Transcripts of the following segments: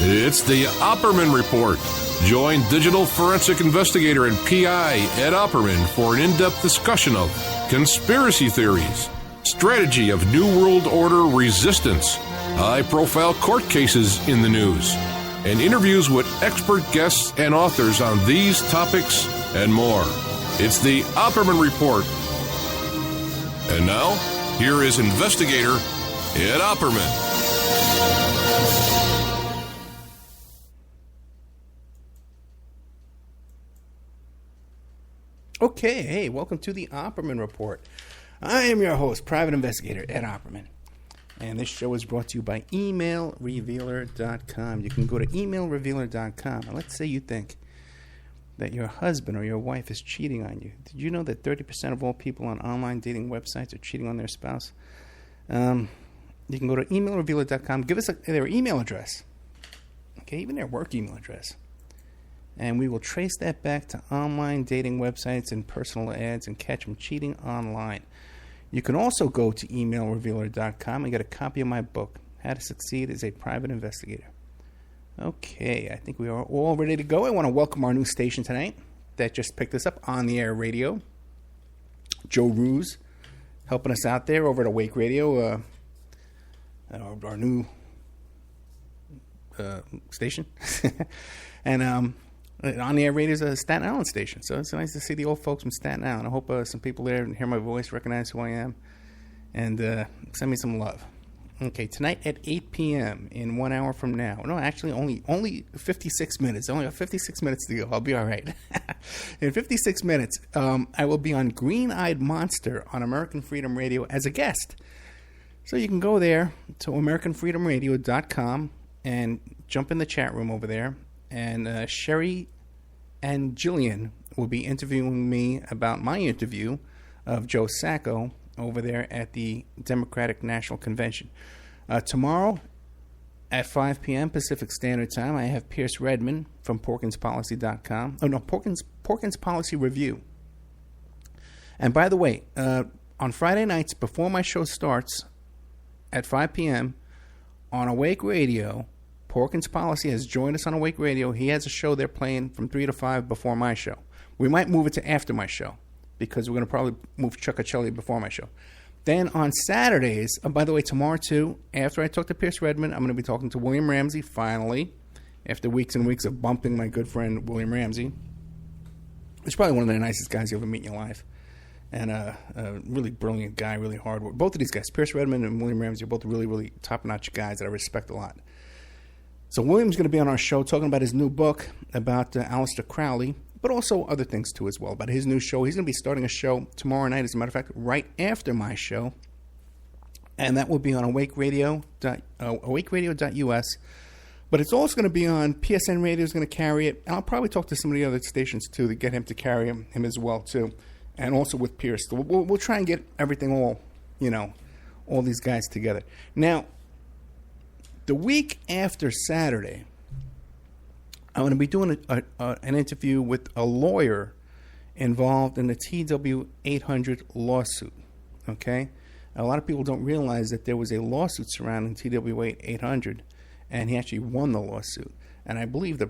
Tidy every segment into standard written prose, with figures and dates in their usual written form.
It's the Opperman Report. Join digital forensic investigator and PI Ed Opperman for an in-depth discussion of conspiracy theories, strategy of New World Order resistance, high-profile court cases in the news, and interviews with expert guests and authors on these topics and more. It's the Opperman Report. And now, here is investigator Ed Opperman. Okay, hey, welcome to the Opperman Report. I am your host, private investigator Ed Opperman. And this show is brought to you by emailrevealer.com. You can go to emailrevealer.com. And let's say you think that your husband or your wife is cheating on you. Did you know that 30% of all people on online dating websites are cheating on their spouse? You can go to emailrevealer.com. Give us their email address. Okay, even their work email address. And we will trace that back to online dating websites and personal ads and catch them cheating online. You can also go to emailrevealer.com and get a copy of my book, How to Succeed as a Private Investigator. Okay, I think we are all ready to go. I want to welcome our new station tonight that just picked us up on the air radio. Joe Ruse helping us out there over at Awake Radio, our new station. And on the air radio is a Staten Island station, so it's nice to see the old folks from Staten Island. I hope some people there hear my voice, recognize who I am, and send me some love. Okay, tonight at 8 p.m. in 1 hour from now. No, actually, only 56 minutes. Only 56 minutes to go. I'll be all right. In 56 minutes, I will be on Green-Eyed Monster on American Freedom Radio as a guest. So you can go there to AmericanFreedomRadio.com and jump in the chat room over there. And Sherry and Jillian will be interviewing me about my interview of Joe Sacco over there at the Democratic National Convention. Tomorrow at 5 p.m. Pacific Standard Time, I have Pierce Redmond from PorkinsPolicy.com. Oh, no, Porkins Policy Review. And by the way, on Friday nights before my show starts at 5 p.m. on Awake Radio, Porkins Policy has joined us on Awake Radio. He has a show they're playing from 3 to 5 before my show. We might move it to after my show because we're going to probably move Chuckacelli before my show. Then on Saturdays, by the way, tomorrow too, after I talk to Pierce Redmond, I'm going to be talking to William Ramsey finally, after weeks and weeks of bumping my good friend William Ramsey. He's probably one of the nicest guys you ever meet in your life. And a really brilliant guy, really hard work. Both of these guys, Pierce Redmond and William Ramsey, are both really, really top-notch guys that I respect a lot. So William's going to be on our show talking about his new book about Aleister Crowley, but also other things too as well, about his new show. He's going to be starting a show tomorrow night, as a matter of fact, right after my show. And that will be on awakeradio.us. But it's also going to be on PSN Radio is going to carry it. And I'll probably talk to some of the other stations too to get him to carry him as well too. And also with Pierce. So we'll try and get everything all these guys together. Now, the week after Saturday, I'm going to be doing an interview with a lawyer involved in the TW-800 lawsuit. Okay? A lot of people don't realize that there was a lawsuit surrounding TW-800, and he actually won the lawsuit. And I believe that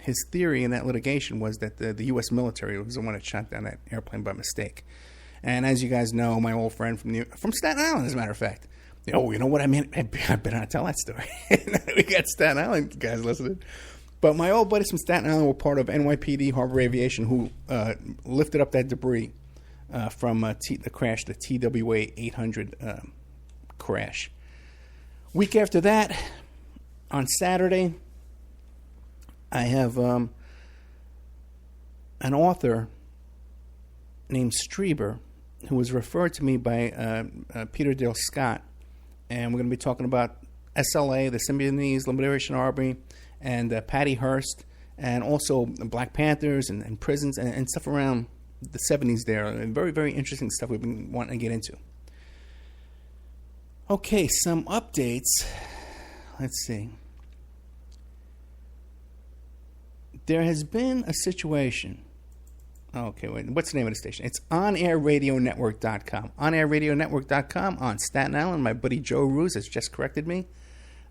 his theory in that litigation was that the U.S. military was the one that shot down that airplane by mistake. And as you guys know, my old friend from Staten Island, as a matter of fact. Oh, you know what I mean? I better not tell that story. We got Staten Island guys listening. But my old buddies from Staten Island were part of NYPD Harbor Aviation, who lifted up that debris from the crash, the TWA-800 crash. Week after that, on Saturday, I have an author named Strieber, who was referred to me by Peter Dale Scott. And we're going to be talking about SLA, the Symbionese Liberation Army, and Patty Hearst, and also Black Panthers and prisons and stuff around the 70s there. And very, very interesting stuff we've been wanting to get into. Okay, some updates. Let's see. There has been a situation. Okay, wait. What's the name of the station? It's OnAirRadioNetwork.com. OnAirRadioNetwork.com on Staten Island. My buddy Joe Ruse has just corrected me.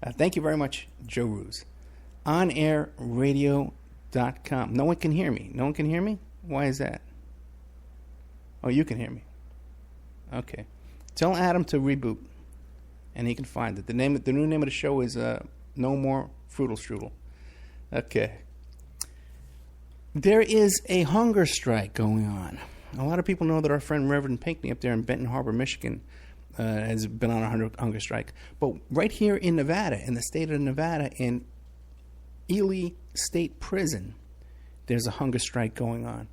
Thank you very much, Joe Ruse. OnAirRadio.com. No one can hear me. No one can hear me? Why is that? Oh, you can hear me. Okay. Tell Adam to reboot, and he can find it. The new name of the show is No More Fruitle Strudle. Okay. There is a hunger strike going on. A lot of people know that our friend Reverend Pinckney up there in Benton Harbor, Michigan, has been on a hunger strike. But right here in Nevada, in the state of Nevada, in Ely State Prison, there's a hunger strike going on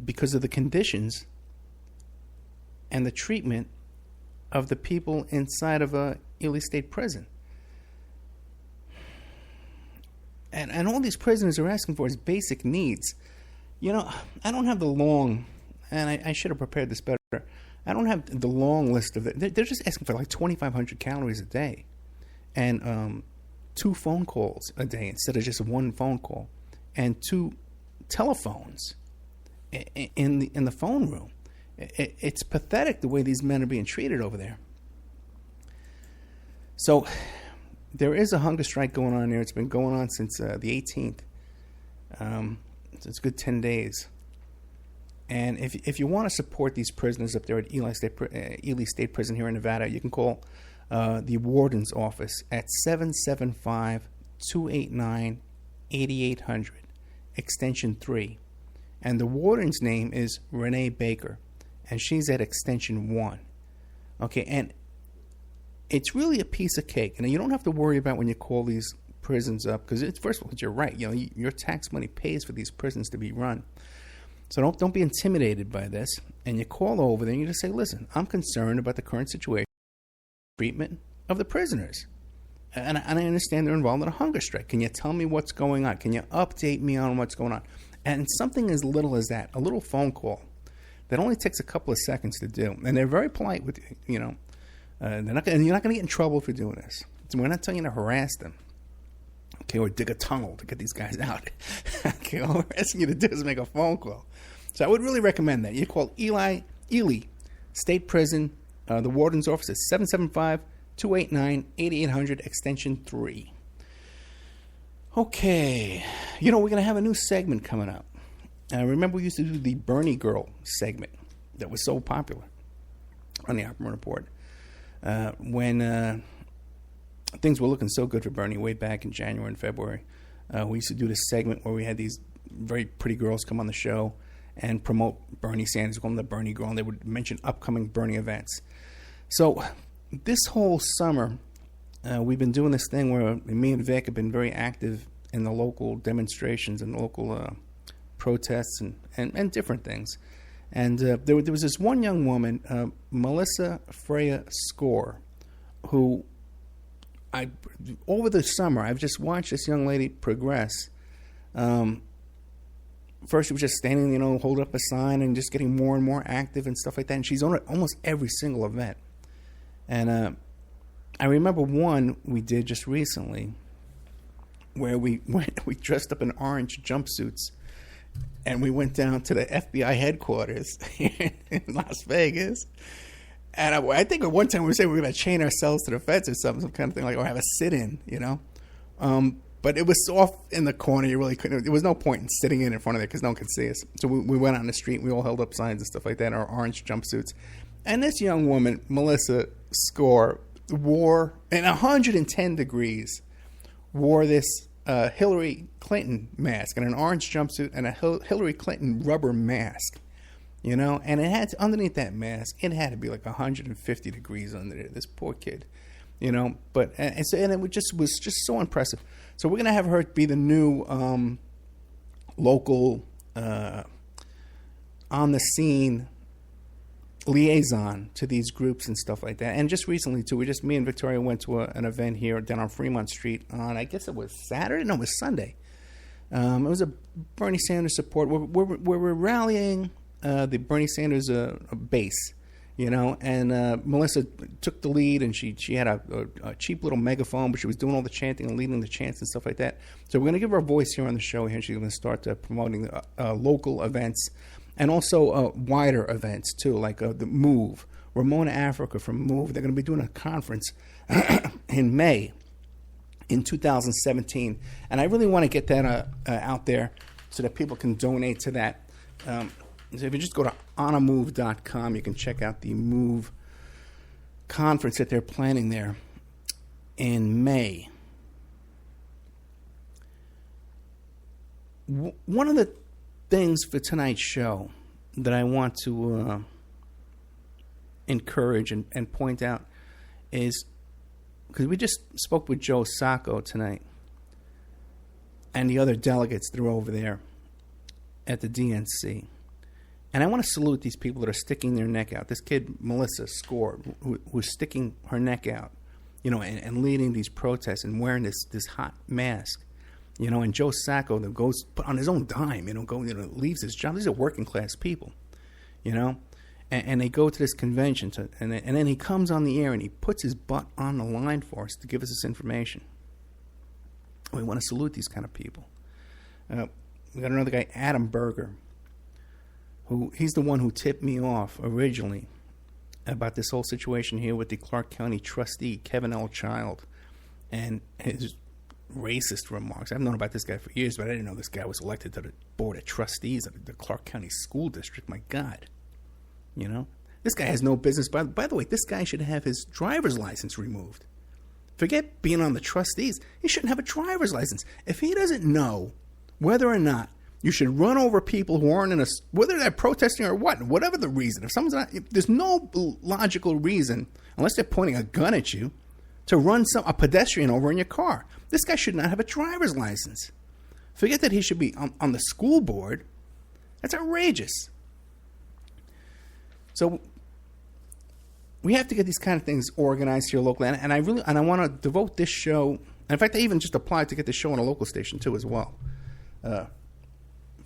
because of the conditions and the treatment of the people inside of Ely State Prison. And all these prisoners are asking for is basic needs. You know, I don't have the long, and I should have prepared this better. I don't have the long list of it. They're just asking for like 2,500 calories a day, and 2 phone calls a day instead of just 1 phone call, and 2 telephones in the phone room. It's pathetic the way these men are being treated over there. So there is a hunger strike going on there. It's been going on since the 18th. So it's a good 10 days. And if you want to support these prisoners up there at Ely State Prison here in Nevada, you can call the warden's office at 775-289-8800, extension 3. And the warden's name is Renee Baker, and she's at extension 1. Okay, and it's really a piece of cake. And you don't have to worry about when you call these prisons up, because first of all, you're right. You know, your tax money pays for these prisons to be run. So don't be intimidated by this. And you call over there and you just say, listen, I'm concerned about the current situation, treatment of the prisoners. And I understand they're involved in a hunger strike. Can you tell me what's going on? Can you update me on what's going on? And something as little as that, a little phone call that only takes a couple of seconds to do. And they're very polite with you, you know. You're not going to get in trouble for doing this. So we're not telling you to harass them. Okay, or dig a tunnel to get these guys out. Okay, all we're asking you to do is make a phone call. So I would really recommend that. You call Ely State Prison, the warden's office is 775-289-8800, extension 3. Okay, you know, we're going to have a new segment coming up. Remember we used to do the Bernie Girl segment that was so popular on the Opera Report when things were looking so good for Bernie way back in January and February. We used to do this segment where we had these very pretty girls come on the show and promote Bernie Sanders. We call them the Bernie Girl, and they would mention upcoming Bernie events. So this whole summer, we've been doing this thing where me and Vic have been very active in the local demonstrations and local protests and different things. And there was this one young woman, Melissa Freya Score, who over the summer, I've just watched this young lady progress. First, she was just standing, you know, holding up a sign and just getting more and more active and stuff like that. And she's on almost every single event. And I remember one we did just recently where we dressed up in orange jumpsuits and we went down to the FBI headquarters in Las Vegas. And I think at one time we said we were going to chain ourselves to the fence or something, some kind of thing, like, or have a sit-in, you know. But it was off in the corner. You really couldn't. There was no point in sitting in front of it because no one could see us. So we went out on the street. We all held up signs and stuff like that in our orange jumpsuits. And this young woman, Melissa Score, wore, in 110 degrees, wore this Hillary Clinton mask and an orange jumpsuit and a Hillary Clinton rubber mask. You know, and it had to, underneath that mask, it had to be like 150 degrees under there. This poor kid, you know. But and it was just so impressive. So we're gonna have her be the new local on the scene liaison to these groups and stuff like that. And just recently too, me and Victoria went to an event here down on Fremont Street on, I guess it was Saturday. No, it was Sunday. It was a Bernie Sanders support. We're rallying the Bernie Sanders base, you know, and Melissa took the lead, and she had a cheap little megaphone, but she was doing all the chanting and leading the chants and stuff like that. So we're going to give her a voice here on the show here. She's going to start promoting local events and also wider events too, like the Move. Ramona Africa from Move. They're going to be doing a conference in May in 2017. And I really want to get that out there so that people can donate to that. So if you just go to onamove.com, you can check out the Move conference that they're planning there in May. One of the things for tonight's show that I want to encourage and point out is, because we just spoke with Joe Sacco tonight and the other delegates that are over there at the DNC. And I want to salute these people that are sticking their neck out. This kid, Melissa Score, who's sticking her neck out, and leading these protests and wearing this hot mask. And Joe Sacco that goes on his own dime, leaves his job. These are working class people, and they go to this convention and then he comes on the air and he puts his butt on the line for us to give us this information. We want to salute these kind of people. We got another guy, Adam Berger, he's the one who tipped me off originally about this whole situation here with the Clark County trustee, Kevin L. Child, and his racist remarks. I've known about this guy for years, but I didn't know this guy was elected to the board of trustees of the Clark County School District. My God. This guy has no business. By the way, this guy should have his driver's license removed. Forget being on the trustees. He shouldn't have a driver's license. If he doesn't know whether or not you should run over people who aren't whether they're protesting or whatever the reason. If there's no logical reason, unless they're pointing a gun at you, to run a pedestrian over in your car. This guy should not have a driver's license. Forget that he should be on the school board. That's outrageous. So we have to get these kind of things organized here locally, and I want to devote this show. And in fact, I even just applied to get this show on a local station too, as well,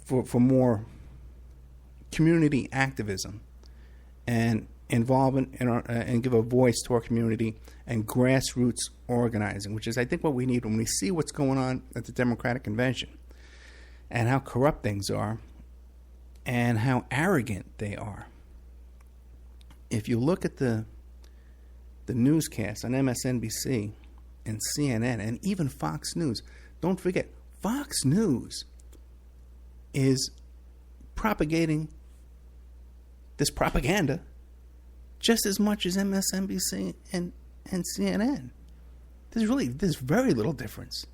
for more community activism and involvement and give a voice to our community and grassroots organizing, which is, I think, what we need when we see what's going on at the Democratic Convention and how corrupt things are and how arrogant they are. If you look at the newscasts on MSNBC and CNN and even Fox News, don't forget, Fox News is propagating this propaganda just as much as MSNBC and CNN. There's very little difference.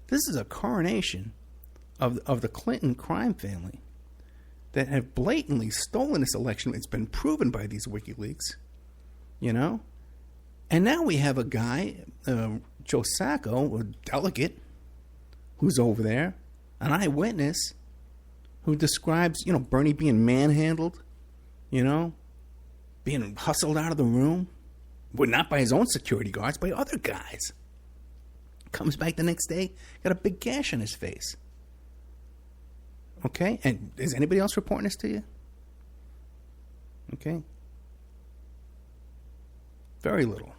This is a coronation of the Clinton crime family that have blatantly stolen this election. It's been proven by these WikiLeaks, And now we have a guy, Joe Sacco, a delegate, who's over there, an eyewitness, who describes, Bernie being manhandled, being hustled out of the room, but not by his own security guards, by other guys. Comes back the next day, got a big gash on his face. Okay? And is anybody else reporting this to you? Okay? Very little.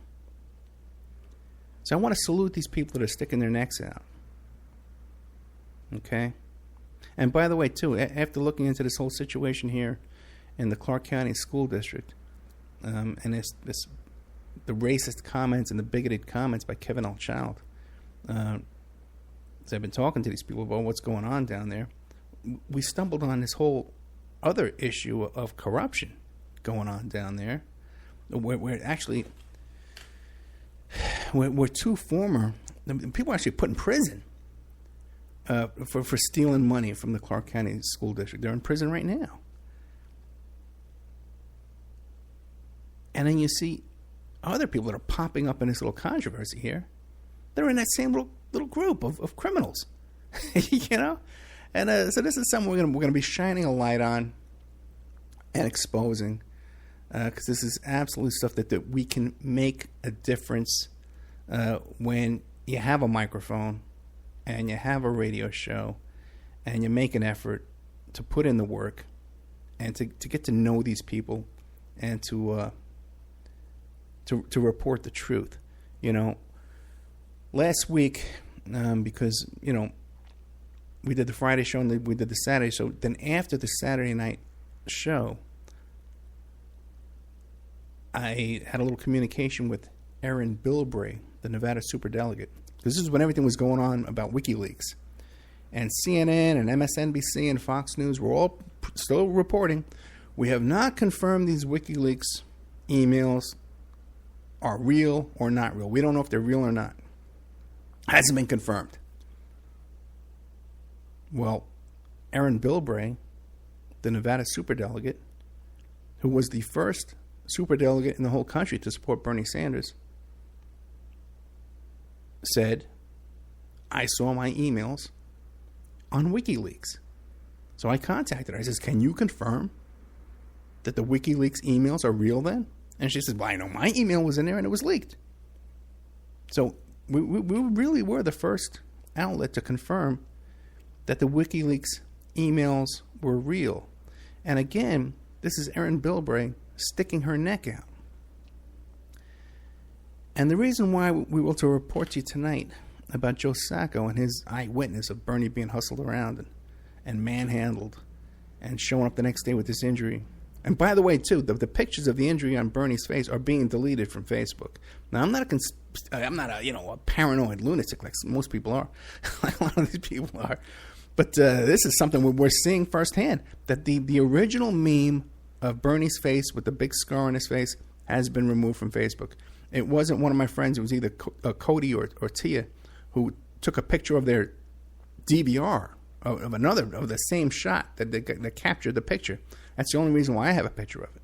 So I want to salute these people that are sticking their necks out. Okay? And by the way, too, after looking into this whole situation here in the Clark County School District, and the racist comments and the bigoted comments by Kevin L. Child, so I've been talking to these people about what's going on down there. We stumbled on this whole other issue of corruption going on down there, where actually where two former people are actually put in prison for stealing money from the Clark County School District. They're in prison right now. And then you see other people that are popping up in this little controversy here. They're in that same little group of criminals, And so this is something we're going to be shining a light on and exposing, because this is absolute stuff that we can make a difference when you have a microphone and you have a radio show and you make an effort to put in the work and to get to know these people and to report the truth. Last week, because we did the Friday show and then we did the Saturday show. Then after the Saturday night show, I had a little communication with Aaron Bilbray, the Nevada superdelegate. This is when everything was going on about WikiLeaks. And CNN and MSNBC and Fox News were all still reporting, we have not confirmed these WikiLeaks emails are real or not real. We don't know if they're real or not. Hasn't been confirmed. Well, Aaron Bilbray, the Nevada superdelegate, who was the first superdelegate in the whole country to support Bernie Sanders, said, I saw my emails on WikiLeaks. So I contacted her. I says, can you confirm that the WikiLeaks emails are real then? And she says, well, I know my email was in there and it was leaked. So we really were the first outlet to confirm that the WikiLeaks emails were real. And again, this is Aaron Bilbray sticking her neck out. And the reason why we will to report to you tonight about Joe Sacco and his eyewitness of Bernie being hustled around and manhandled and showing up the next day with this injury. And by the way, too, the pictures of the injury on Bernie's face are being deleted from Facebook. Now, I'm not a paranoid lunatic like most people are, like a lot of these people are. But this is something we're seeing firsthand, that the original meme of Bernie's face with the big scar on his face has been removed from Facebook. It wasn't one of my friends. It was either Cody or Tia who took a picture of their DVR of the same shot that captured the picture. That's the only reason why I have a picture of it.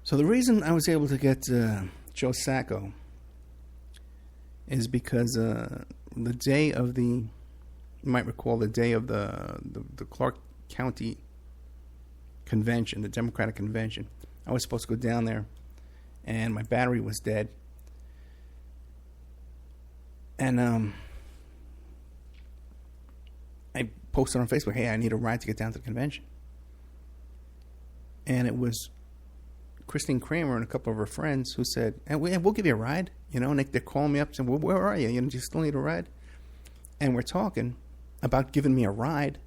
So the reason I was able to get Joe Sacco is because the day of you might recall the day of the Clark County convention, the Democratic convention. I was supposed to go down there, and my battery was dead. And I posted on Facebook, hey, I need a ride to get down to the convention. And it was Christine Kramer and a couple of her friends who said, hey, we'll give you a ride. You know, and they're calling me up saying, well, where are you? You know, do you still need a ride? And we're talking about giving me a ride.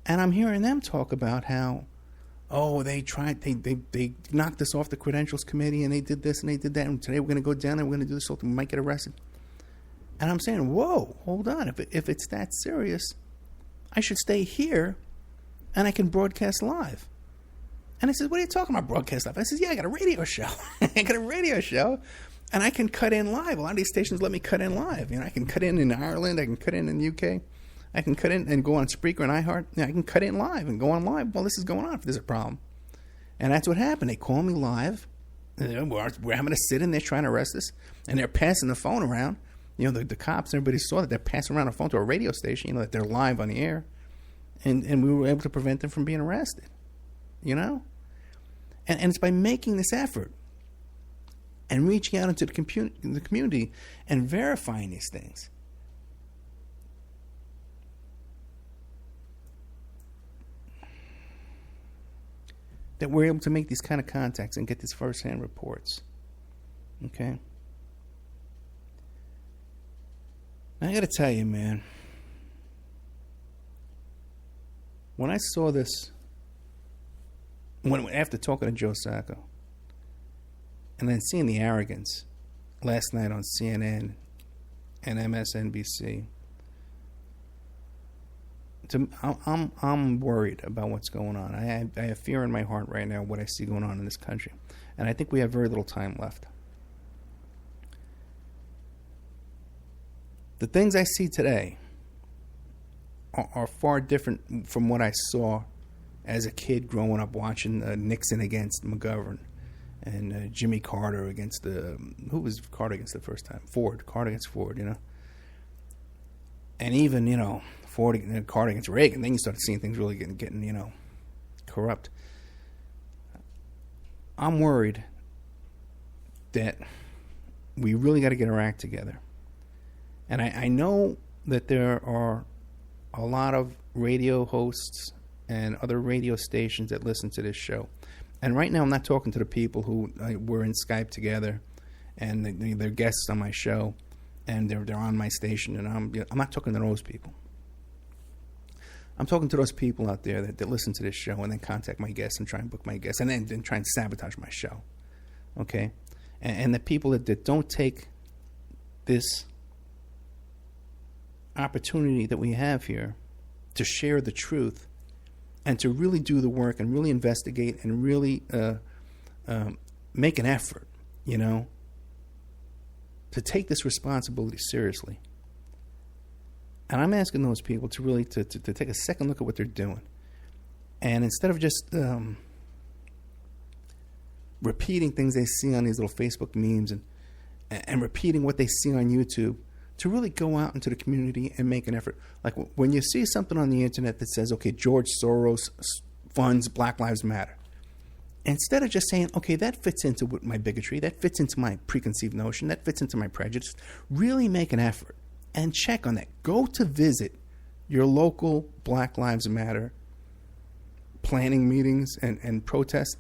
And I'm hearing them talk about how, they knocked us off the credentials committee and they did this and they did that. And today we're going to go down and we're going to do this, so we might get arrested. And I'm saying, whoa, hold on. If it's that serious, I should stay here and I can broadcast live. And I said, what are you talking about, broadcast live? I said, yeah, I got a radio show. I got a radio show and I can cut in live. A lot of these stations let me cut in live. You know, I can cut in Ireland. I can cut in the UK. I can cut in and go on Spreaker and iHeart. I can cut in live and go on live. Well, this is going on if there's a problem. And that's what happened. They call me live. We're having to sit in there trying to arrest us. And they're passing the phone around. You know, the cops, everybody saw that they're passing around a phone to a radio station, you know, that they're live on the air. And we were able to prevent them from being arrested, you know? And it's by making this effort and reaching out into the community and verifying these things. That we're able to make these kind of contacts and get these first-hand reports. Okay? I got to tell you, man, when I saw this, after talking to Joe Sacco, and then seeing the arrogance last night on CNN and MSNBC, I'm worried about what's going on. I have fear in my heart right now what I see going on in this country, and I think we have very little time left. The things I see today are far different from what I saw as a kid growing up watching Nixon against McGovern and Jimmy Carter against who was Carter against the first time? Carter against Ford, you know. And even, you know, Carter against Reagan. Then you started seeing things really getting, you know, corrupt. I'm worried that we really got to get our act together. And I know that there are a lot of radio hosts and other radio stations that listen to this show. And right now I'm not talking to the people who were in Skype together and they're guests on my show and they're on my station, and I'm not talking to those people. I'm talking to those people out there that listen to this show and then contact my guests and try and book my guests and then try and sabotage my show. Okay? And the people that don't take this opportunity that we have here to share the truth and to really do the work and really investigate and really make an effort, you know, to take this responsibility seriously. And I'm asking those people to really to take a second look at what they're doing. And instead of just repeating things they see on these little Facebook memes and repeating what they see on YouTube, to really go out into the community and make an effort. Like when you see something on the internet that says, okay, George Soros funds Black Lives Matter, instead of just saying, okay, that fits into my bigotry, that fits into my preconceived notion, that fits into my prejudice, really make an effort and check on that. Go to visit your local Black Lives Matter planning meetings and protests,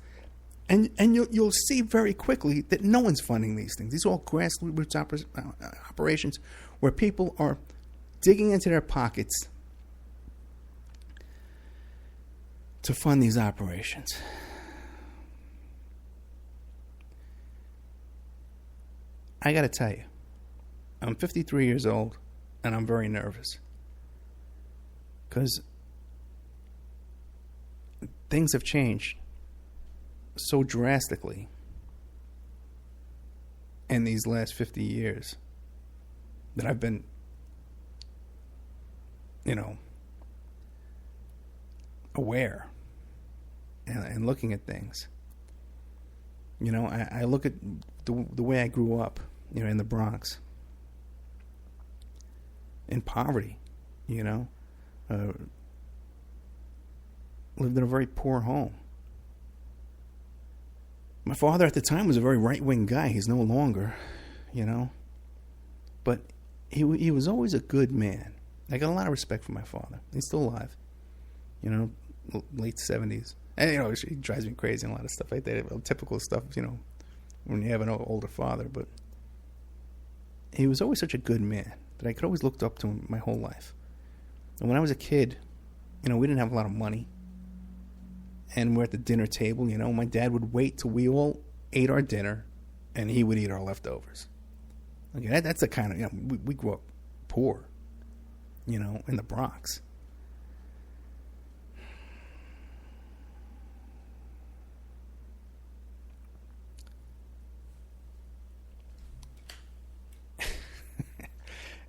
and you'll see very quickly that no one's funding these things. These are all grassroots operations where people are digging into their pockets to fund these operations. I got to tell you, I'm 53 years old, and I'm very nervous because things have changed so drastically in these last 50 years that I've been, you know, aware and looking at things. You know, I look at the way I grew up, you know, in the Bronx, in poverty, you know, lived in a very poor home. My father at the time was a very right-wing guy. He's no longer, you know, but he was always a good man. I got a lot of respect for my father. He's still alive, you know, late 70s. And, you know, he drives me crazy and a lot of stuff like that. Typical stuff, you know, when you have an older father. But he was always such a good man that I could always look up to him my whole life. And when I was a kid, you know, we didn't have a lot of money. And we're at the dinner table, you know, my dad would wait till we all ate our dinner and he would eat our leftovers. Okay, that's the kind of, you know, we grew up poor, you know, in the Bronx.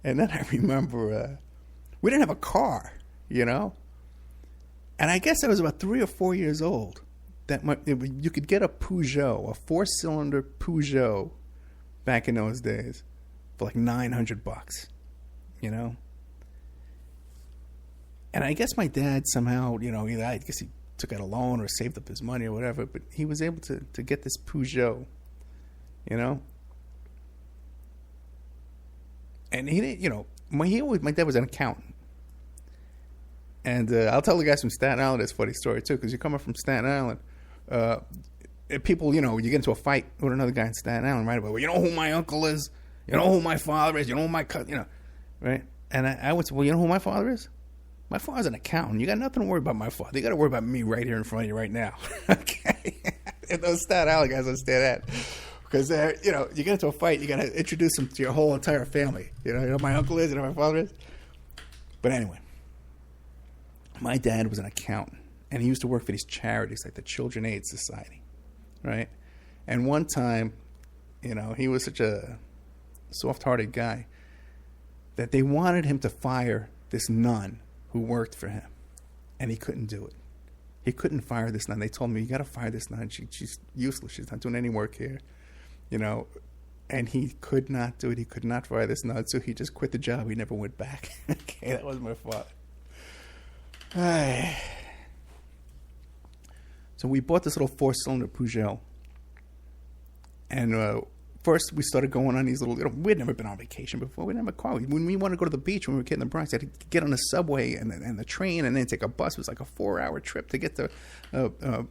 And then I remember we didn't have a car, you know. And I guess I was about 3 or 4 years old that you could get a Peugeot, a 4-cylinder Peugeot back in those days for like $900, you know. And I guess my dad somehow, you know, I guess he took out a loan or saved up his money or whatever, but he was able to get this Peugeot, you know. And he didn't, you know, my dad was an accountant. And I'll tell the guys from Staten Island this funny story, too, because you're coming from Staten Island. People, you know, you get into a fight with another guy in Staten Island, right? Well, you know who my uncle is? You know who my father is? You know who my cousin, you know, right? And I would say, well, you know who my father is? My father's an accountant. You got nothing to worry about my father. You got to worry about me right here in front of you right now. Okay? And those Staten Island guys understand that. Because, you know, you get into a fight, you got to introduce them to your whole entire family. You know who my uncle is, you know who my father is. But anyway, my dad was an accountant, and he used to work for these charities like the Children Aid Society, right? And one time, you know, he was such a soft-hearted guy that they wanted him to fire this nun who worked for him, and he couldn't do it. He couldn't fire this nun. They told me, you got to fire this nun. She's useless. She's not doing any work here. You know, and he could not do it. He could not fire this nut, so he just quit the job. He never went back. Okay, that was my father. So we bought this little 4-cylinder Peugeot. And first we started going on these little, you know, we'd never been on vacation before. We didn't have a car. When we wanted to go to the beach when we were kids in the Bronx, I had to get on the subway and the train and then take a bus. It was like a 4-hour trip to get to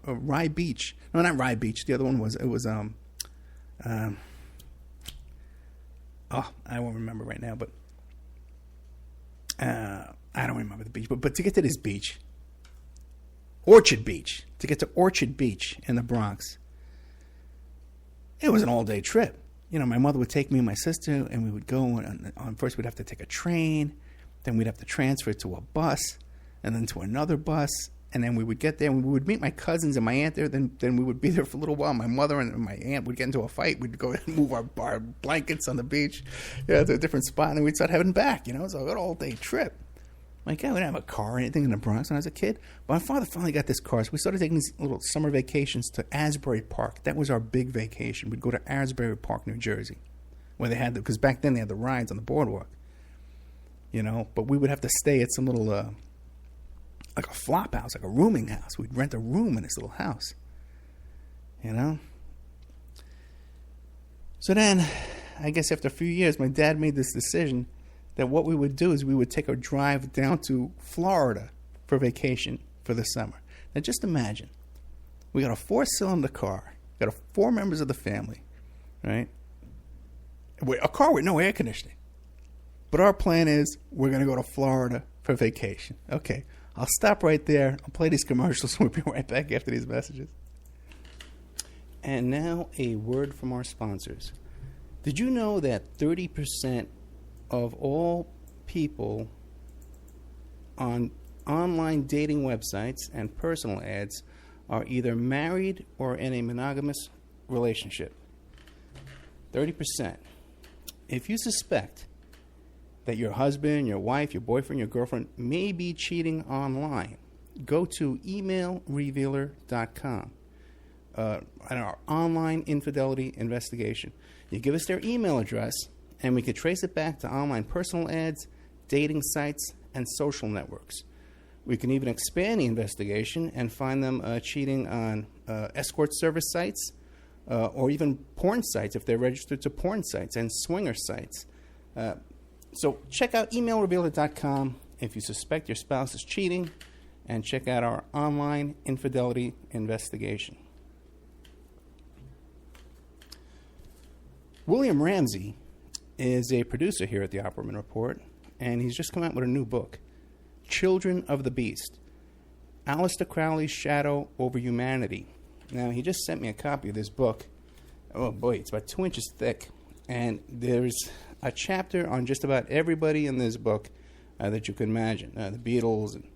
Rye Beach. No, not Rye Beach. The other one was, I won't remember right now, but I don't remember the beach, but to get to this beach, Orchard Beach, to get to Orchard Beach in the Bronx, it was an all-day trip. You know, my mother would take me and my sister, and we would go on first we'd have to take a train, then we'd have to transfer to a bus, and then to another bus, and then we would get there, and we would meet my cousins and my aunt there, then we would be there for a little while. My mother and my aunt would get into a fight. We'd go and move our blankets on the beach, to a different spot, and then we'd start heading back. You know, it was a good all-day trip. My God, we didn't have a car or anything in the Bronx when I was a kid. But my father finally got this car, so we started taking these little summer vacations to Asbury Park. That was our big vacation. We'd go to Asbury Park, New Jersey, where they had because back then they had the rides on the boardwalk. You know, but we would have to stay at some little, like a flop house, like a rooming house. We'd rent a room in this little house. You know? So then, I guess after a few years, my dad made this decision that what we would do is we would take a drive down to Florida for vacation for the summer. Now just imagine, we got a 4-cylinder car, got 4 members of the family, right? A car with no air conditioning. But our plan is we're going to go to Florida for vacation. Okay, I'll stop right there. I'll play these commercials and we'll be right back after these messages. And now a word from our sponsors. Did you know that 30% of all people on online dating websites and personal ads are either married or in a monogamous relationship? 30%. If you suspect that your husband, your wife, your boyfriend, your girlfriend may be cheating online, go to emailrevealer.com. On our online infidelity investigation. You give us their email address, and we could trace it back to online personal ads, dating sites, and social networks. We can even expand the investigation and find them cheating on escort service sites or even porn sites if they're registered to porn sites and swinger sites. So check out emailrevealer.com if you suspect your spouse is cheating, and check out our online infidelity investigation. William Ramsey is a producer here at the Opperman Report, and he's just come out with a new book, Children of the Beast, Aleister Crowley's Shadow Over Humanity. Now, he just sent me a copy of this book. Oh boy, it's about 2 inches thick, and there's a chapter on just about everybody in this book that you can imagine. The Beatles, and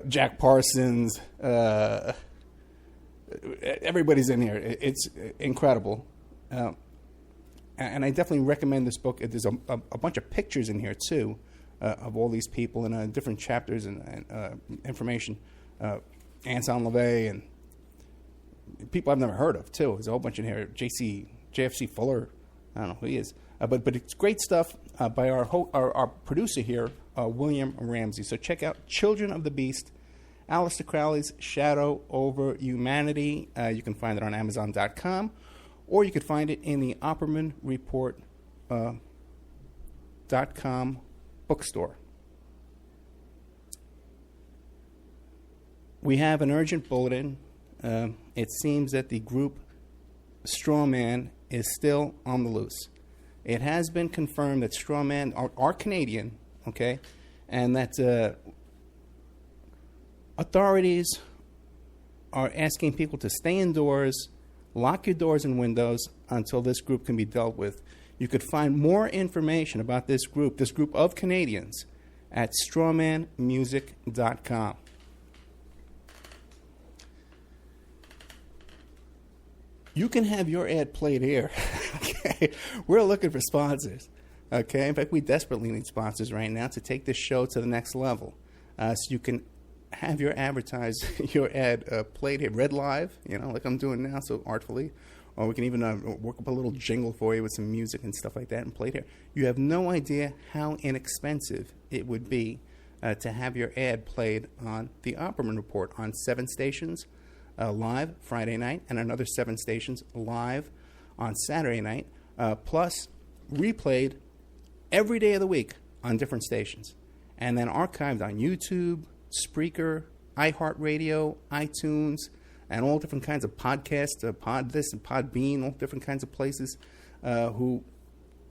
Jack Parsons, everybody's in here. It's incredible. And I definitely recommend this book. There's a bunch of pictures in here, too, of all these people and different chapters and information. Anselm LaVey and people I've never heard of, too. There's a whole bunch in here. JFC Fuller. I don't know who he is. But it's great stuff by our producer here, William Ramsey. So check out Children of the Beast, Aleister Crowley's Shadow Over Humanity. You can find it on Amazon.com, or you could find it in the Opperman Report .com bookstore. We have an urgent bulletin. It seems that the group Strawman is still on the loose. It has been confirmed that Strawman are Canadian, okay, and that authorities are asking people to stay indoors, lock your doors and windows until this group can be dealt with. You could find more information about this group of Canadians, at strawmanmusic.com. You can have your ad played here. Okay, we're looking for sponsors. Okay, in fact, we desperately need sponsors right now to take this show to the next level. So you can have your your ad played here, read live, like I'm doing now, so artfully. Or we can even work up a little jingle for you with some music and stuff like that and play it here. You have no idea how inexpensive it would be to have your ad played on the Opperman Report on 7 stations live Friday night and another 7 stations live on Saturday night, plus replayed every day of the week on different stations, and then archived on YouTube, Spreaker, iHeartRadio, iTunes, and all different kinds of podcasts, Pod This and Podbean, all different kinds of places who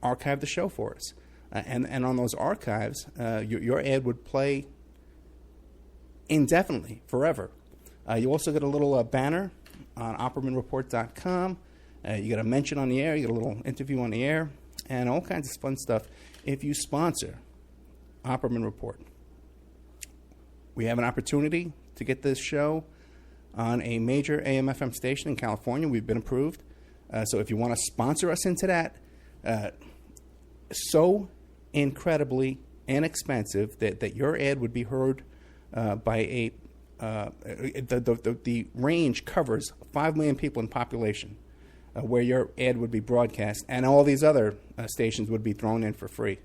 archive the show for us. And on those archives, your ad would play indefinitely, forever. You also get a little banner on OppermanReport.com. You get a mention on the air. You get a little interview on the air. And all kinds of fun stuff if you sponsor Opperman Report. We have an opportunity to get this show on a major AM/FM station in California. We've been approved. So if you want to sponsor us into that, so incredibly inexpensive that your ad would be heard by the range covers 5 million people in population, where your ad would be broadcast, and all these other stations would be thrown in for free.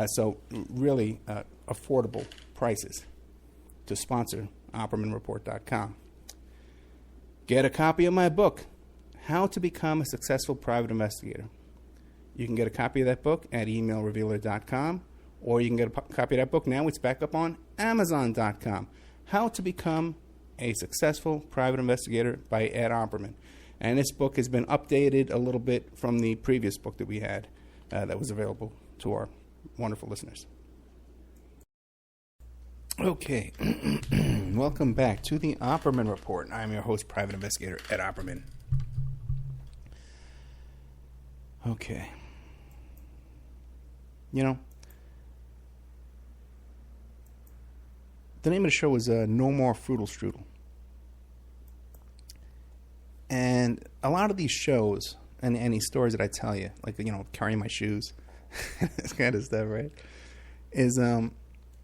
So really affordable prices to sponsor OppermanReport.com. Get a copy of my book, How to Become a Successful Private Investigator. You can get a copy of that book at emailrevealer.com, or you can get a copy of that book now. It's back up on Amazon.com. How to Become a Successful Private Investigator by Ed Opperman. And this book has been updated a little bit from the previous book that we had that was available to our wonderful listeners. Okay, welcome back to the Opperman Report. I'm your host, Private Investigator Ed Opperman. Okay. You know, the name of the show is No More Fruitle Strudle. And a lot of these shows and these stories that I tell you, like, you know, carrying my shoes, this kind of stuff, right, is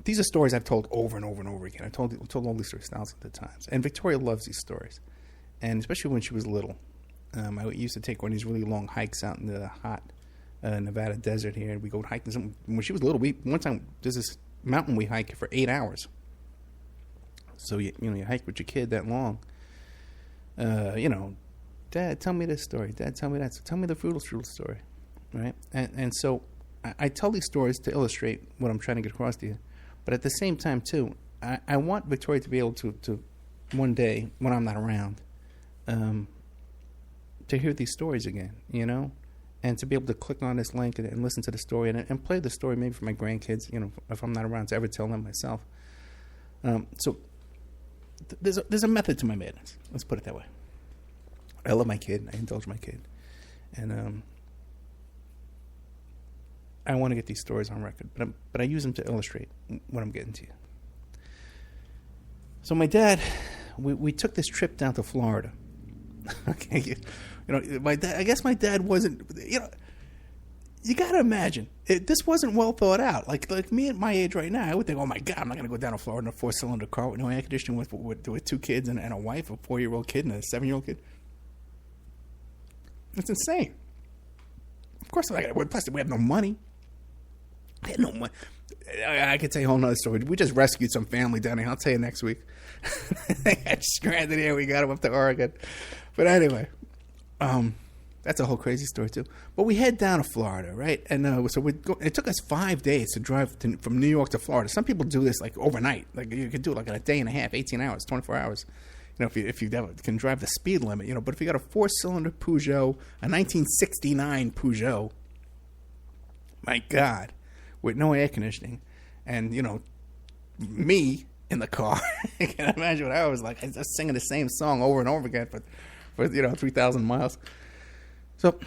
these are stories I've told over and over and over again. I've told all these stories thousands of times. And Victoria loves these stories. And especially when she was little. I used to take one of these really long hikes out in the hot Nevada desert here. We go hiking. When she was little, one time, there's this mountain we hike for 8 hours. So, you hike with your kid that long. Dad, tell me this story. Dad, tell me that. So tell me the Fruitle Strudel story, right? And so I tell these stories to illustrate what I'm trying to get across to you. But at the same time, too, I want Victoria to be able to one day, when I'm not around, to hear these stories again, and to be able to click on this link and listen to the story and play the story maybe for my grandkids, if I'm not around to ever tell them myself. So there's a method to my madness. Let's put it that way. I love my kid. I indulge my kid. And I want to get these stories on record, but I use them to illustrate what I'm getting to you. So my dad, we took this trip down to Florida. Okay, my dad. I guess my dad wasn't. You got to imagine this wasn't well thought out. Like me at my age right now, I would think, oh my God, I'm not going to go down to Florida in a 4-cylinder car with no air conditioning with 2 kids and a wife, a 4-year-old kid and a 7-year-old kid. It's insane. Of course, plus we have no money. I had no money. I could tell you a whole nother story. We just rescued some family down here. I'll tell you next week. They got stranded here. We got them up to Oregon. But anyway, that's a whole crazy story too. But we head down to Florida, right? And so it took us 5 days to drive from New York to Florida. Some people do this like overnight. Like you could do it like in a day and a half, 18 hours, 24 hours. If you can drive the speed limit, But if you got a 4-cylinder Peugeot, a 1969 Peugeot, my God, with no air conditioning, and me in the car, I can imagine what I was like. I was just singing the same song over and over again for 3,000 miles. So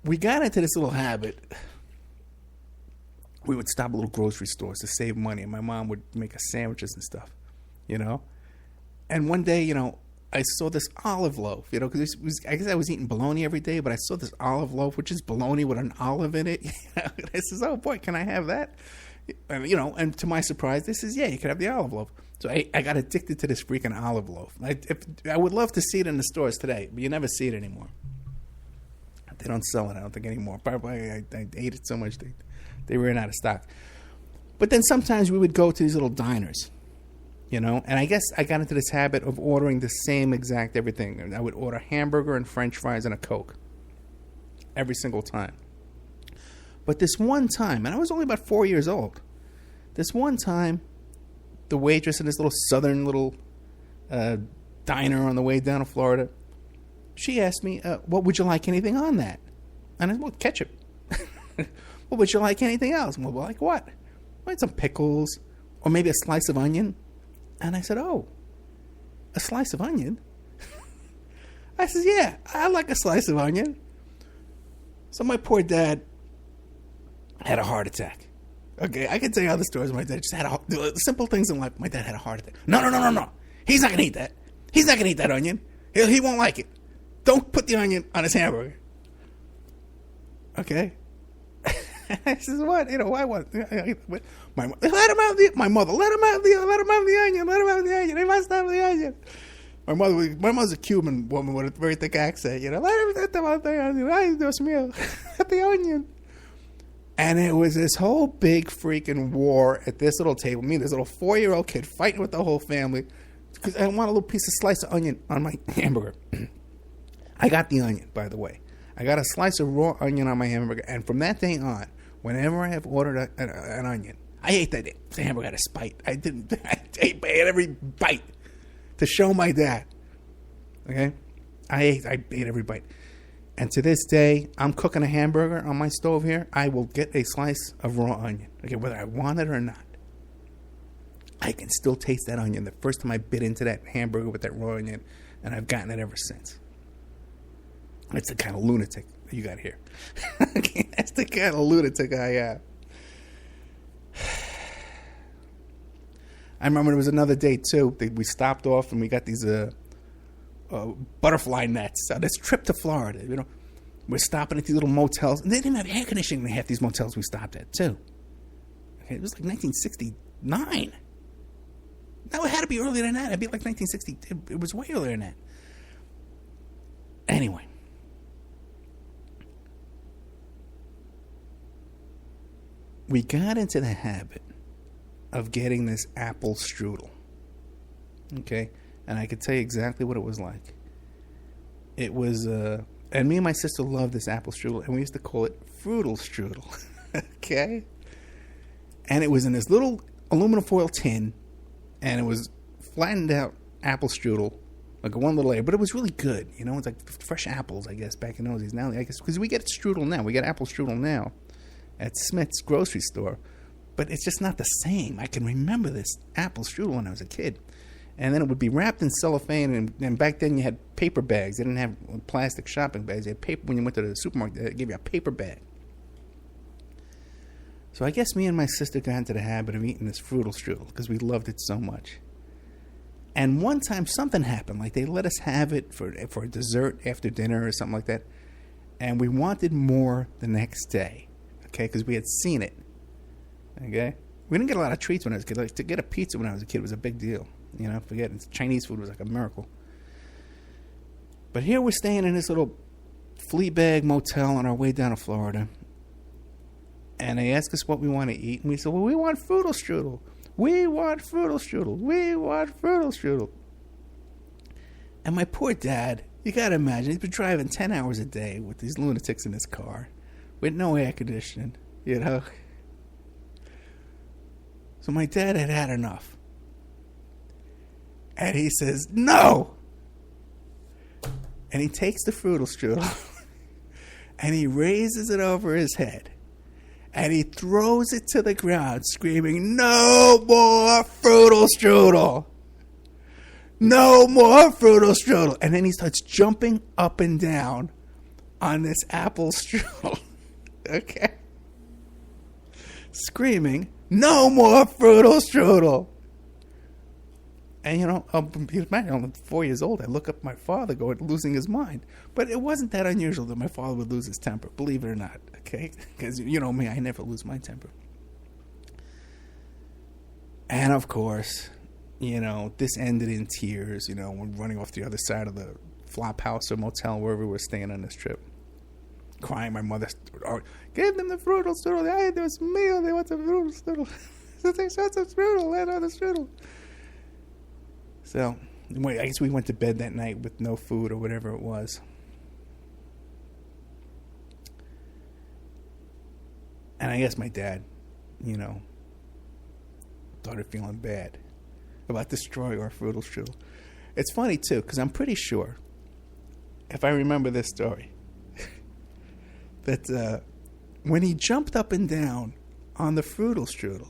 we got into this little habit. We would stop at little grocery stores to save money, and my mom would make us sandwiches and stuff, And one day, I saw this olive loaf, because I guess I was eating bologna every day, but I saw this olive loaf, which is bologna with an olive in it. And I says, oh boy, can I have that? And, and to my surprise, they says, yeah, you can have the olive loaf. So I got addicted to this freaking olive loaf. I would love to see it in the stores today, but you never see it anymore. They don't sell it, I don't think, anymore. Probably I ate it so much they ran out of stock. But then sometimes we would go to these little diners. And I guess I got into this habit of ordering the same exact everything. I would order hamburger and French fries and a Coke every single time. But this one time, and I was only about 4 years old, this one time, the waitress in this little southern diner on the way down to Florida, she asked me, what would you like anything on that? And I said, well, ketchup. Well, would you like anything else? Well, like what? Well, some pickles or maybe a slice of onion. And I said, oh, a slice of onion? I said, yeah, I like a slice of onion. So my poor dad had a heart attack. Okay, I can tell you other stories. My dad just had simple things in life. My dad had a heart attack. No. He's not going to eat that. He's not going to eat that onion. He won't like it. Don't put the onion on his hamburger. Okay? I says, what? Why what? Let him have my mother, let him have the onion. Let him have the onion. He must have the onion. My mother's a Cuban woman with a very thick accent. Let him have the onion. Ay, Dios mío. The onion. And it was this whole big freaking war at this little table. Me, this little 4-year-old kid fighting with the whole family because I want a little piece of slice of onion on my hamburger. I got the onion, by the way. I got a slice of raw onion on my hamburger. And from that day on, whenever I have ordered an onion, I ate that hamburger out of spite. I ate every bite to show my dad. Okay? I ate every bite. And to this day, I'm cooking a hamburger on my stove here. I will get a slice of raw onion. Okay, whether I want it or not. I can still taste that onion the first time I bit into that hamburger with that raw onion. And I've gotten it ever since. That's the kind of lunatic you got here. Okay, that's the kind of lunatic I am. I remember there was another day, too. We stopped off and we got these butterfly nets on this trip to Florida. We're stopping at these little motels. And they didn't have air conditioning in half these motels we stopped at, too. Okay, it was like 1969. No, it had to be earlier than that. It'd be like 1960. It was way earlier than that. Anyway. We got into the habit of getting this apple strudel. Okay? And I could tell you exactly what it was like. It was, and me and my sister loved this apple strudel, and we used to call it Fruitle strudel. Okay? And it was in this little aluminum foil tin, and it was flattened out apple strudel, like one little layer, but it was really good. It's like fresh apples, I guess, back in those days. Now, I guess, because we get strudel now. We get apple strudel now at Smith's grocery store, but it's just not the same. I can remember this apple strudel when I was a kid, and then it would be wrapped in cellophane, and back then you had paper bags. They didn't have plastic shopping bags. They had paper. When you went to the supermarket, they gave you a paper bag. So I guess me and my sister got into the habit of eating this Fruitle strudel because we loved it so much. And one time something happened, like they let us have it for a dessert after dinner or something like that, and we wanted more the next day. Okay, because we had seen it. Okay, we didn't get a lot of treats when I was a kid. Like, to get a pizza when I was a kid was a big deal. Forget it. Chinese food was like a miracle. But here we're staying in this little flea bag motel on our way down to Florida, and they asked us what we want to eat, and we said, "Well, we want Fruitle strudel. We want Fruitle strudel. We want Fruitle strudel." And my poor dad, you gotta imagine, he's been driving 10 hours a day with these lunatics in his car, with no air conditioning, So my dad had had enough. And he says, "No!" And he takes the Fruitle strudel and he raises it over his head. And he throws it to the ground, screaming, "No more Fruitle strudel! No more Fruitle strudel!" And then he starts jumping up and down on this apple strudel. Okay? Screaming, "No more Fruitle strudel!" And, I'm 4 years old. I look up at my father losing his mind. But it wasn't that unusual that my father would lose his temper, believe it or not, okay? Because you know me, I never lose my temper. And, of course, this ended in tears, when running off the other side of the flop house or motel, wherever we were staying on this trip. Crying, my mother, "Give them the Fruitle strudel. Ay, Dios mío, they want the Fruitle strudel. They want some strudel. Let on the strudel." So, I guess we went to bed that night with no food or whatever it was. And I guess my dad, started feeling bad about destroying our Fruitle strudel. It's funny, too, because I'm pretty sure, if I remember this story, that when he jumped up and down on the Fruitle Strudel,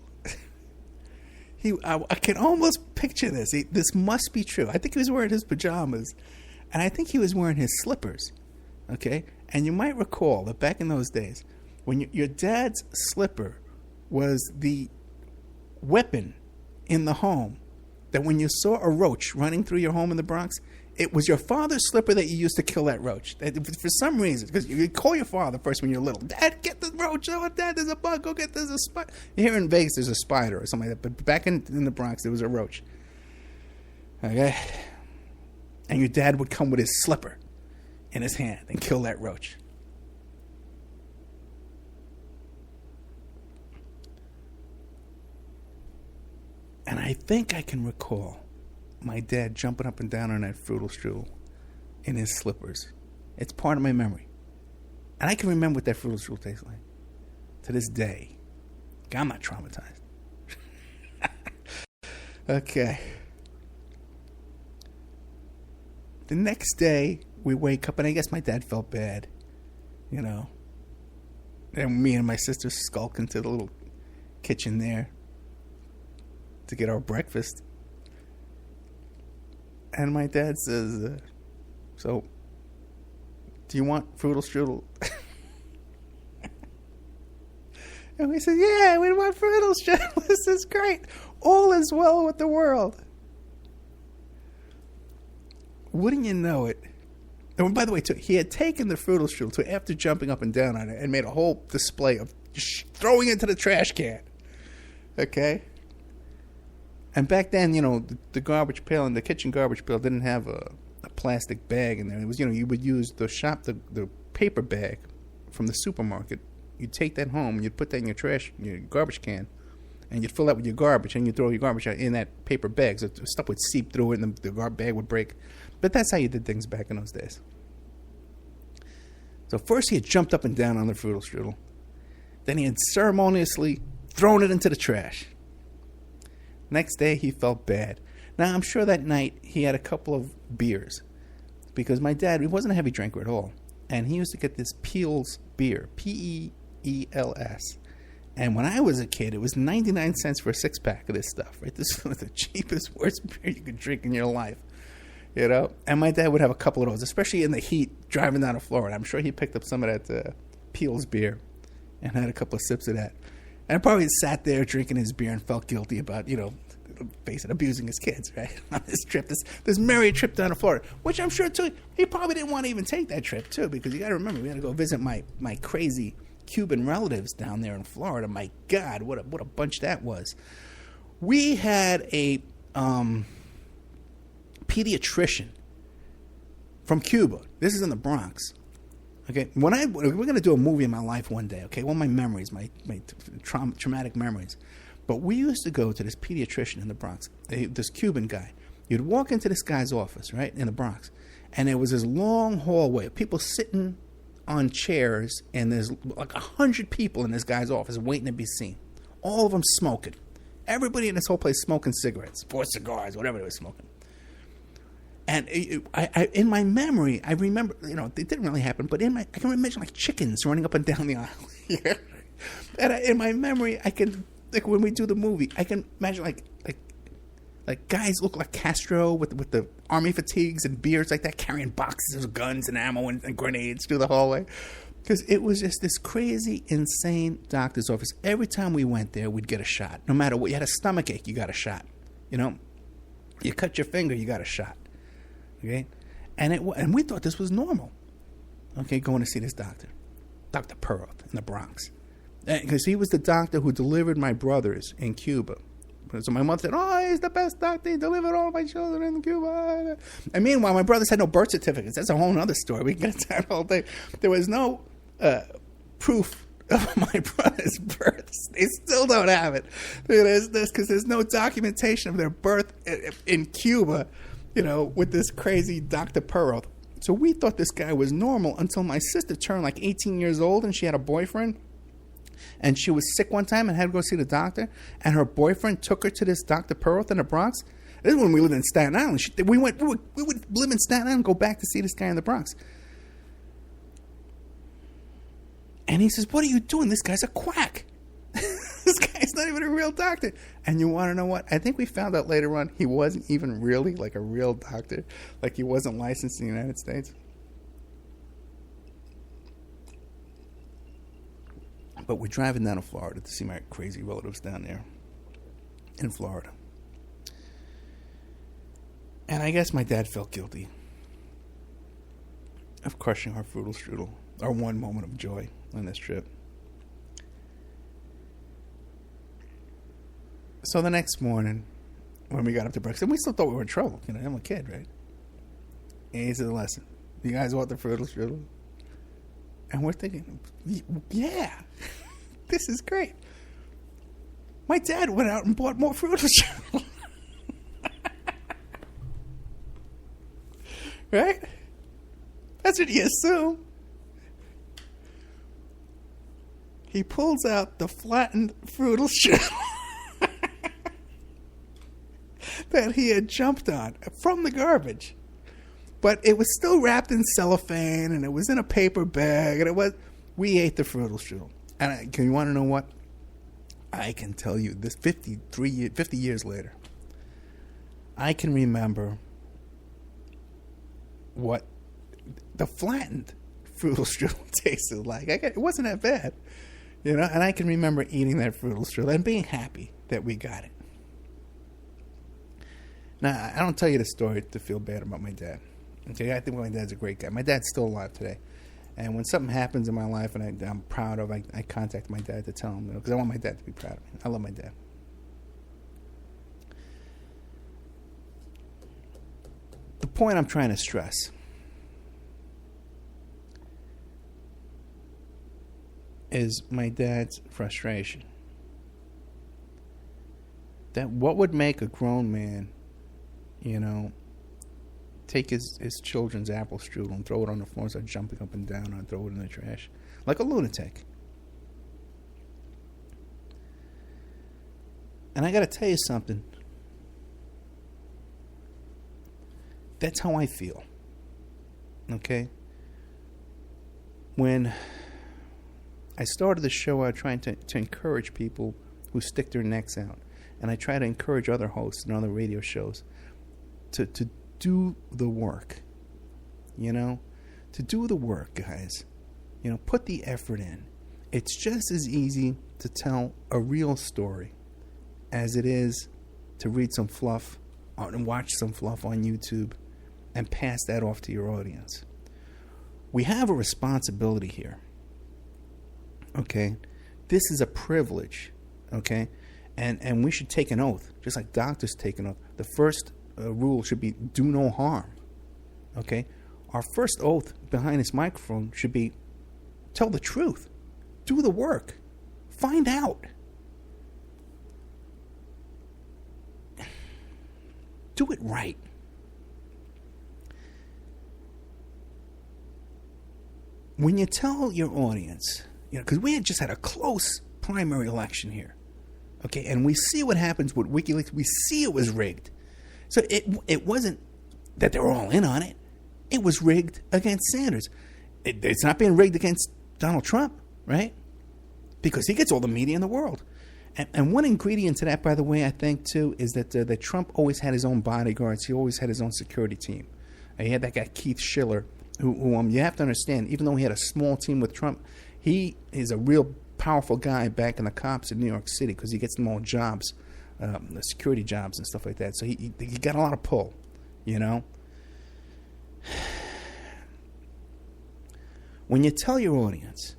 I can almost picture this. This must be true. I think he was wearing his pajamas, and I think he was wearing his slippers. Okay? And you might recall that back in those days, when your dad's slipper was the weapon in the home, that when you saw a roach running through your home in the Bronx, it was your father's slipper that you used to kill that roach. For some reason, because you call your father first when you're little. Dad, get the roach. Oh, Dad, there's a bug. Go get, there's a spider. Here in Vegas, there's a spider or something like that. But back in the Bronx, there was a roach. Okay? And your dad would come with his slipper in his hand and kill that roach. And I think I can recall my dad jumping up and down on that Fruitle Strudel in his slippers. It's part of my memory. And I can remember what that Fruitle Strudel tastes like to this day. I'm not traumatized. Okay. The next day, we wake up, and I guess my dad felt bad, you know. And me and my sister skulk into the little kitchen there to get our breakfast. And my dad says, so, do you want Fruitle Strudel? And we said, yeah, we want Fruitle Strudel. This is great. All is well with the world. Wouldn't you know it? And by the way, too, he had taken the Fruitle Strudel to after jumping up and down on it and made a whole display of throwing it into the trash can. Okay? And back then, you know, the garbage pail and the kitchen garbage pail didn't have a plastic bag in there. It was, you know, you would use the paper bag from the supermarket. You'd take that home and you'd put that in your garbage can, and you'd fill that with your garbage, and you'd throw your garbage out in that paper bag. So stuff would seep through it and the bag would break. But that's how you did things back in those days. So first he had jumped up and down on the Fruitle Strudel. Then he had ceremoniously thrown it into the trash. Next day, he felt bad. Now, I'm sure that night he had a couple of beers, because my dad, he wasn't a heavy drinker at all, and he used to get this Peel's beer, P-E-E-L-S. And when I was a kid, it was 99 cents for a six-pack of this stuff, right? This was the cheapest, worst beer you could drink in your life, you know? And my dad would have a couple of those, especially in the heat, driving down to Florida. I'm sure he picked up some of that Peel's beer and had a couple of sips of that. And I probably sat there drinking his beer and felt guilty about, you know, face it, abusing his kids, right? On this trip, this merry trip down to Florida, which I'm sure, too, he probably didn't want to even take that trip, too, because you got to remember, we had to go visit my crazy Cuban relatives down there in Florida. My God, what a bunch that was. We had a pediatrician from Cuba. This is in the Bronx. Okay, we're going to do a movie in my life one day, okay? One of my memories, my traumatic memories. But we used to go to this pediatrician in the Bronx, this Cuban guy. You'd walk into this guy's office, right, in the Bronx, and there was this long hallway of people sitting on chairs, and there's like 100 people in this guy's office waiting to be seen. All of them smoking. Everybody in this whole place smoking cigarettes, 4 cigars, whatever they were smoking. And I in my memory, I remember, you know, it didn't really happen, but I can imagine like chickens running up and down the aisle here. And in my memory, I can, like when we do the movie, I can imagine like guys look like Castro with the army fatigues and beards like that, carrying boxes of guns and ammo and grenades through the hallway. Because it was just this crazy, insane doctor's office. Every time we went there, we'd get a shot. No matter what, you had a stomachache, you got a shot. You know, you cut your finger, you got a shot. Okay, and we thought this was normal. Okay, going to see this doctor, Dr. Perot in the Bronx, because he was the doctor who delivered my brothers in Cuba. So my mother said, "Oh, he's the best doctor. He delivered all my children in Cuba." And meanwhile, my brothers had no birth certificates. That's a whole other story. We can get that whole thing. There was no proof of my brother's births. They still don't have it. Because there's no documentation of their birth in Cuba. You know, with this crazy Dr. Perot. So we thought this guy was normal until my sister turned like 18 years old and she had a boyfriend. And she was sick one time and had to go see the doctor. And her boyfriend took her to this Dr. Perot in the Bronx. This is when we lived in Staten Island. We would live in Staten Island and go back to see this guy in the Bronx. And he says, what are you doing? This guy's a quack. This guy's not even a real doctor. And you want to know what? I think we found out later on he wasn't even really like a real doctor. Like he wasn't licensed in the United States. But we're driving down to Florida to see my crazy relatives down there in Florida. And I guess my dad felt guilty of crushing our Fruitle Strudel, our one moment of joy on this trip. So the next morning, when we got up to breakfast, and we still thought we were in trouble. You know, I'm a kid, right? And he said, listen, you guys want the Fruitle Strudel? And we're thinking, yeah, this is great. My dad went out and bought more Fruitle Strudel. Right? That's what you assume. He pulls out the flattened Fruitle Strudel that he had jumped on from the garbage. But it was still wrapped in cellophane, and it was in a paper bag, and we ate the Fruitle Strudel. And you want to know what? I can tell you this 50 years later, I can remember what the flattened Fruitle Strudel tasted like. It wasn't that bad, you know. And I can remember eating that Fruitle Strudel and being happy that we got it. Now, I don't tell you the story to feel bad about my dad. Okay, I think my dad's a great guy. My dad's still alive today. And when something happens in my life and I'm proud of, I contact my dad to tell him, because I want my dad to be proud of me. I love my dad. The point I'm trying to stress is my dad's frustration. That what would make a grown man, you know, take his children's apple strudel and throw it on the floor and start jumping up and down and throw it in the trash like a lunatic. And I got to tell you something. That's how I feel. Okay? When I started the show out trying to encourage people who stick their necks out, and I try to encourage other hosts and other radio shows to do the work, you know, to do the work, guys. You know, put the effort in. It's just as easy to tell a real story as it is to read some fluff and watch some fluff on YouTube and pass that off to your audience. We have a responsibility here. Okay? This is a privilege. Okay? And we should take an oath, just like doctors take an oath. The first rule should be do no harm. Okay? Our first oath behind this microphone should be tell the truth. Do the work. Find out. Do it right. When you tell your audience, you know, because we had just had a close primary election here. Okay, and we see what happens with WikiLeaks. We see it was rigged. So it wasn't that they were all in on it. It was rigged against Sanders. It's not being rigged against Donald Trump, right? Because he gets all the media in the world. And one ingredient to that, by the way, I think, too, is that Trump always had his own bodyguards. He always had his own security team. And he had that guy, Keith Schiller, who you have to understand, even though he had a small team with Trump, he is a real powerful guy back in the cops in New York City because he gets them all jobs, security jobs and stuff like that. So he got a lot of pull, you know. When you tell your audience,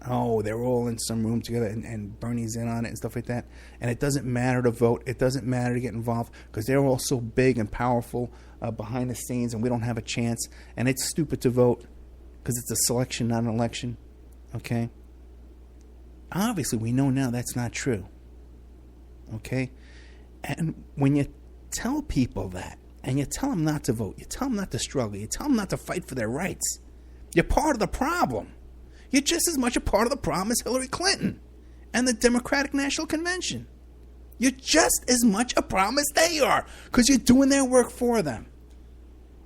oh, they're all in some room together and Bernie's in on it and stuff like that, and it doesn't matter to vote, it doesn't matter to get involved because they're all so big and powerful behind the scenes and we don't have a chance, and it's stupid to vote because it's a selection, not an election, okay? Obviously, we know now that's not true, okay? And when you tell people that, and you tell them not to vote, you tell them not to struggle, you tell them not to fight for their rights, you're part of the problem. You're just as much a part of the problem as Hillary Clinton and the Democratic National Convention. You're just as much a problem as they are because you're doing their work for them.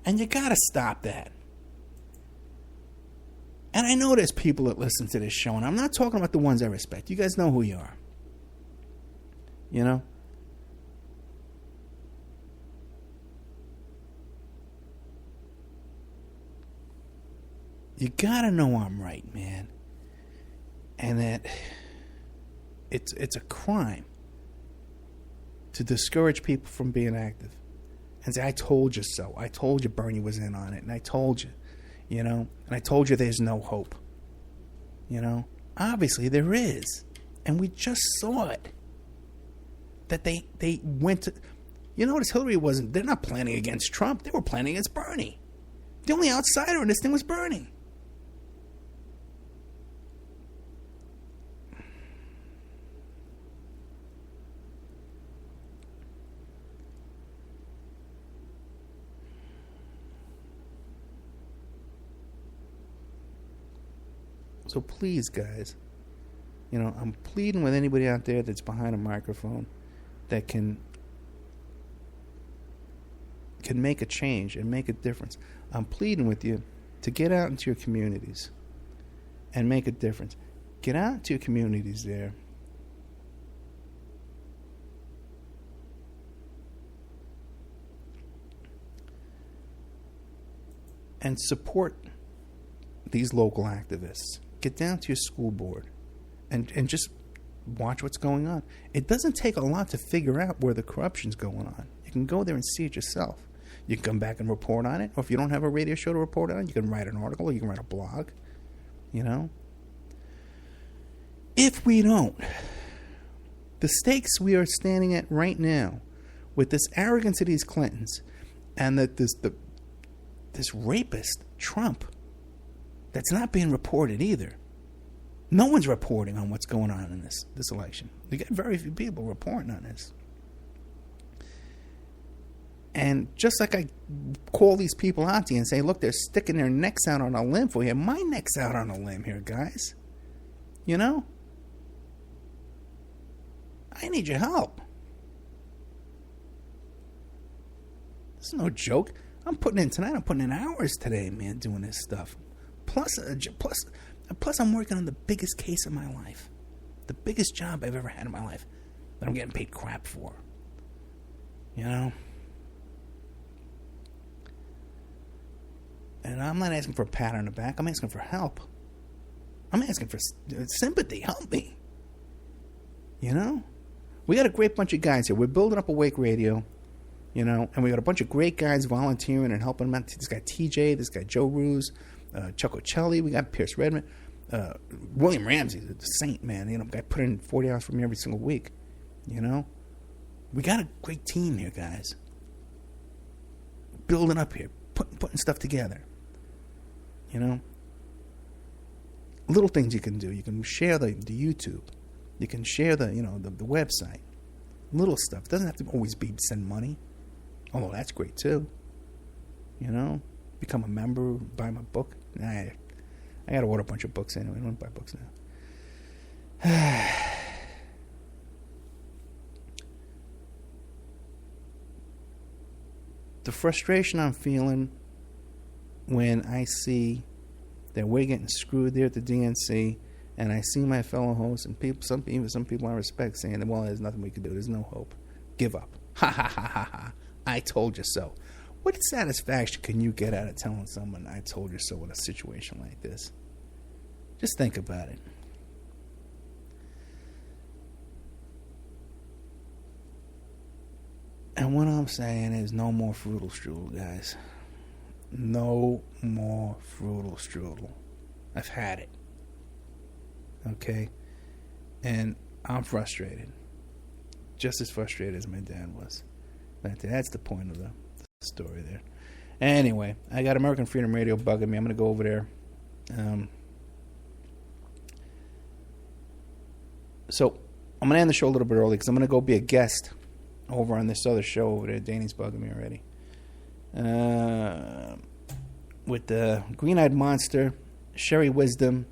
And you got to stop that. And I know there's people that listen to this show, and I'm not talking about the ones I respect. You guys know who you are. You know? You gotta know I'm right, man. And that it's a crime to discourage people from being active. And say, I told you so. I told you Bernie was in on it. And I told you, you know. And I told you there's no hope. You know. Obviously there is. And we just saw it. That they went to... You notice Hillary wasn't... They're not planning against Trump. They were planning against Bernie. The only outsider in this thing was Bernie. So please, guys, you know, I'm pleading with anybody out there that's behind a microphone that can make a change and make a difference. I'm pleading with you to get out into your communities and make a difference. Get out into your communities there. And support these local activists. Get down to your school board and just watch what's going on. It doesn't take a lot to figure out where the corruption's going on. You can go there and see it yourself. You can come back and report on it. Or if you don't have a radio show to report on, you can write an article or you can write a blog. You know? If we don't, the stakes we are standing at right now with this arrogance of these Clintons and that this rapist, Trump, that's not being reported either. No one's reporting on what's going on in this election. We got very few people reporting on this. And just like I call these people out to you and say, look, they're sticking their necks out on a limb for you. My neck's out on a limb here, guys. You know? I need your help. This is no joke. I'm putting in hours today, man, doing this stuff. Plus, I'm working on the biggest case of my life. The biggest job I've ever had in my life that I'm getting paid crap for. You know? And I'm not asking for a pat on the back. I'm asking for help. I'm asking for sympathy. Help me. You know? We got a great bunch of guys here. We're building up Awake Radio. You know? And we got a bunch of great guys volunteering and helping them out. This guy TJ, this guy Joe Ruse, Chuck O'Celli, we got Pierce Redmond, William Ramsey, the saint, man. You know, guy put in 40 hours for me every single week. You know, we got a great team here, guys. Building up here, putting stuff together. You know, little things you can do. You can share the YouTube. You can share the website. Little stuff. It doesn't have to always be send money, although that's great too. You know. Become a member, buy my book. Nah, I gotta order a bunch of books anyway. I don't buy books now. The frustration I'm feeling when I see that we're getting screwed there at the DNC, and I see my fellow hosts and some people I respect saying that, well, there's nothing we can do. There's no hope. Give up. Ha ha ha ha ha. I told you so. What satisfaction can you get out of telling someone, I told you so in a situation like this? Just think about it. And what I'm saying is no more Fruitle Strudel, guys. No more Fruitle Strudel. I've had it. Okay? And I'm frustrated. Just as frustrated as my dad was. That's the point of the story there. Anyway, I got American Freedom Radio bugging me. I'm going to go over there. So I'm going to end the show a little bit early because I'm going to go be a guest over on this other show over there. Danny's bugging me already. With the Green-Eyed Monster, Sherry Wisdom,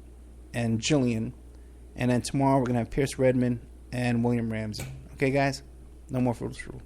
and Jillian. And then tomorrow we're going to have Pierce Redmond and William Ramsey. Okay, guys? No more Fruitle Strudel.